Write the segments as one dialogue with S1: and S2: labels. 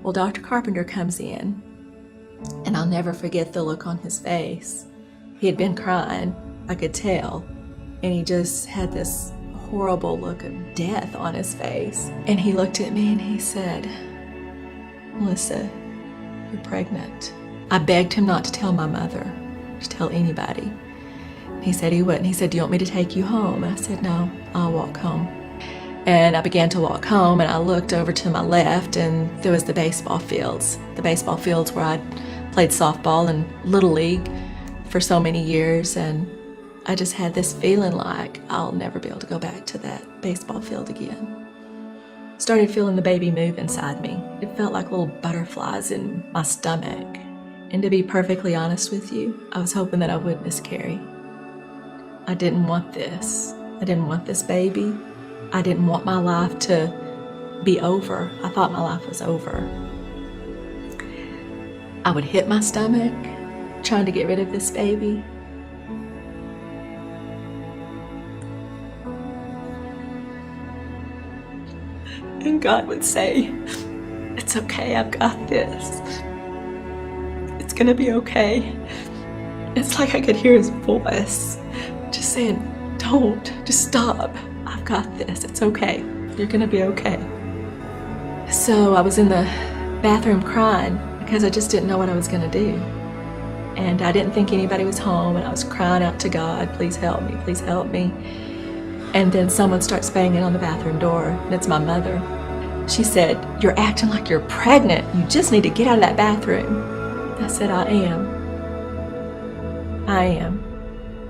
S1: Well, Dr. Carpenter comes in, and I'll never forget the look on his face. He had been crying, I could tell, and he just had this horrible look of death on his face. And he looked at me and he said, "Melissa, you're pregnant." I begged him not to tell my mother, to tell anybody. He said he wouldn't. He said, "Do you want me to take you home?" I said, "No, I'll walk home." And I began to walk home, and I looked over to my left, and there was the baseball fields. The baseball fields where I'd played softball and Little League for so many years, and I just had this feeling like I'll never be able to go back to that baseball field again. Started feeling the baby move inside me. It felt like little butterflies in my stomach. And to be perfectly honest with you, I was hoping that I would miscarry. I didn't want this. I didn't want this baby. I didn't want my life to be over. I thought my life was over. I would hit my stomach trying to get rid of this baby. And God would say, "It's okay, I've got this. It's gonna be okay." It's like I could hear his voice just saying, "Don't, just stop. I've got this, it's okay. You're gonna be okay." So I was in the bathroom crying because I just didn't know what I was gonna do. And I didn't think anybody was home, and I was crying out to God, "Please help me, please help me." And then someone starts banging on the bathroom door, and it's my mother. She said, "You're acting like you're pregnant. You just need to get out of that bathroom." I said, I am.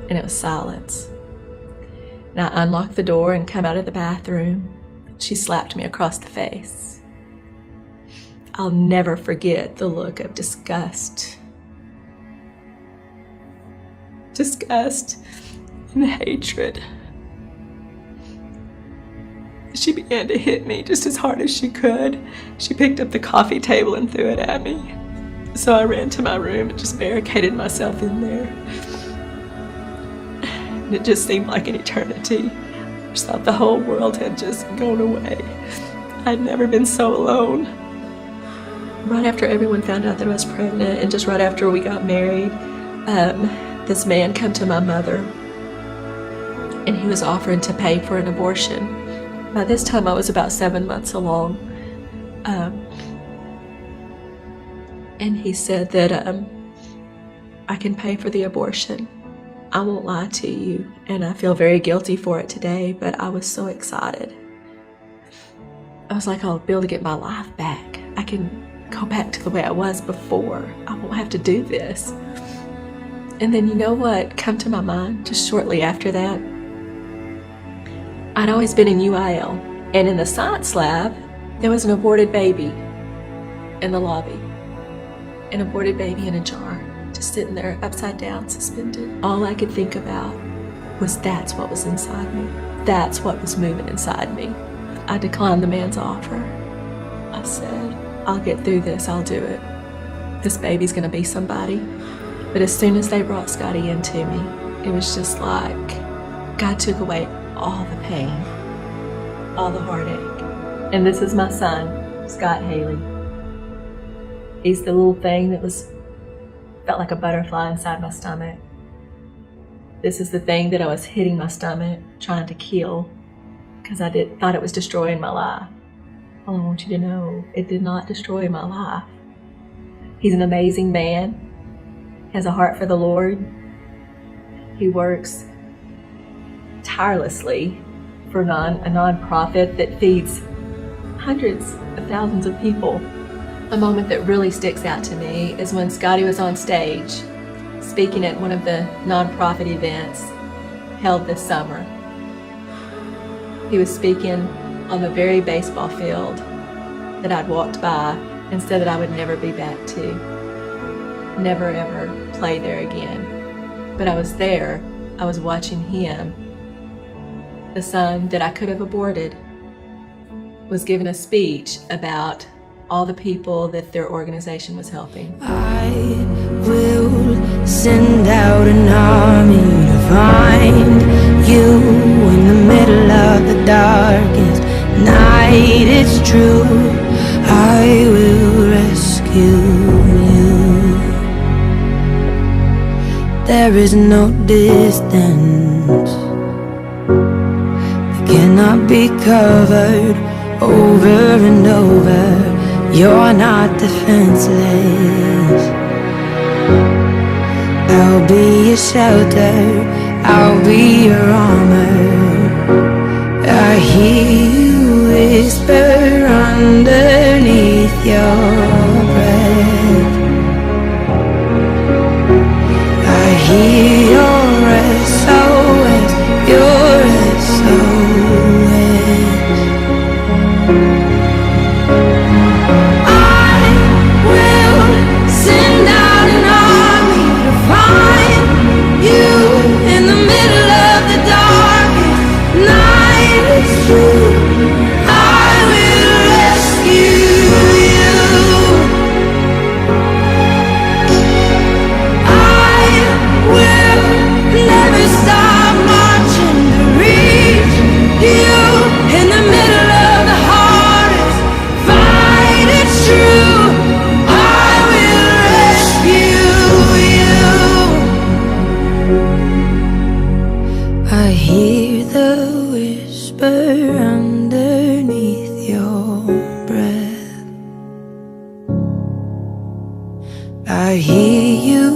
S1: And it was silence. And I unlocked the door and come out of the bathroom. She slapped me across the face. I'll never forget the look of disgust. Disgust and hatred. She began to hit me just as hard as she could. She picked up the coffee table and threw it at me. So I ran to my room and just barricaded myself in there. And it just seemed like an eternity. I just thought the whole world had just gone away. I'd never been so alone. Right after everyone found out that I was pregnant, and just right after we got married, this man came to my mother, and he was offering to pay for an abortion. By this time I was about 7 months along. And he said that I can pay for the abortion. I won't lie to you, and I feel very guilty for it today, but I was so excited. I was like, I'll be able to get my life back. I can go back to the way I was before. I won't have to do this. And then you know what come to my mind just shortly after that? I'd always been in UIL, and in the science lab, there was an aborted baby in the lobby. An aborted baby in a jar, just sitting there upside down, suspended. All I could think about was that's what was inside me. That's what was moving inside me. I declined the man's offer. I said, I'll get through this, I'll do it. This baby's gonna be somebody. But as soon as they brought Scotty into me, it was just like God took away all the pain, all the heartache. And this is my son, Scott Haley. He's the little thing that felt like a butterfly inside my stomach. This is the thing that I was hitting my stomach, trying to kill, because I thought it was destroying my life. Well, I want you to know, it did not destroy my life. He's an amazing man, has a heart for the Lord. He works tirelessly for a nonprofit that feeds hundreds of thousands of people. A moment that really sticks out to me is when Scotty was on stage speaking at one of the nonprofit events held this summer. He was speaking on the very baseball field that I'd walked by and said that I would never be back to. Never ever play there again. But I was there, I was watching him. The son that I could have aborted was giving a speech about all the people that their organization was helping.
S2: I will send out an army to find you in the middle of the darkest night. It's true, I will is no distance that cannot be covered over and over. You're not defenseless. I'll be your shelter, I'll be your armor. I hear you whisper underneath your breath. I hear your SOS, your SOS. I will send out an army to find you in the middle of the darkest night. It's true, I will rescue you. I will never stop marching to reach you in the middle of the hardest fight. It's true, I will rescue you. I hear the whisper underneath your breath. I hear you